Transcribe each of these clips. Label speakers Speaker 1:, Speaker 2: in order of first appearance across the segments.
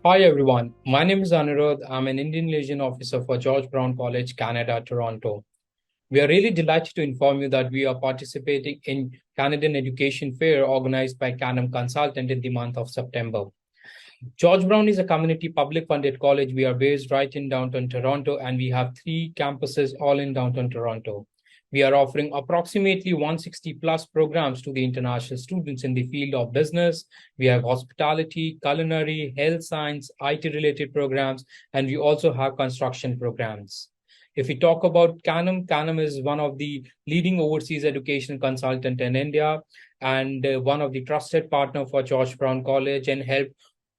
Speaker 1: Hi everyone, my name is Anirudh. I'm an Indian Liaison Officer for George Brown College, Canada, Toronto. We are really delighted to inform you that we are participating in Canadian Education Fair organized by Canam Consultant in the month of September. George Brown is a community public funded college. We are based right in downtown Toronto and we have three campuses all in downtown Toronto. We are offering approximately 160 plus programs to the international students in the field of business. We have hospitality, culinary, health science, IT related programs, and we also have construction programs. If we talk about Canam, Canam is one of the leading overseas education consultant in India and one of the trusted partner for George Brown College and help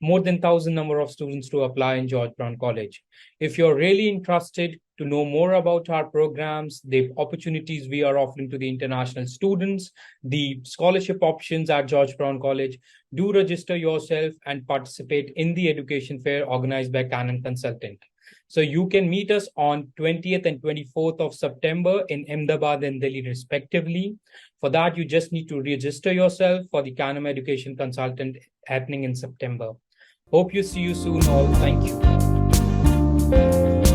Speaker 1: more than 1,000 number of students to apply in George Brown College. If you're really interested to know more about our programs, the opportunities we are offering to the international students, the scholarship options at George Brown College, do register yourself and participate in the education fair organized by Canon Consultant. So you can meet us on 20th and 24th of September in Ahmedabad and Delhi respectively. For that, you just need to register yourself for the Canam Education Consultant happening in September. Hope you see you soon all. Thank you.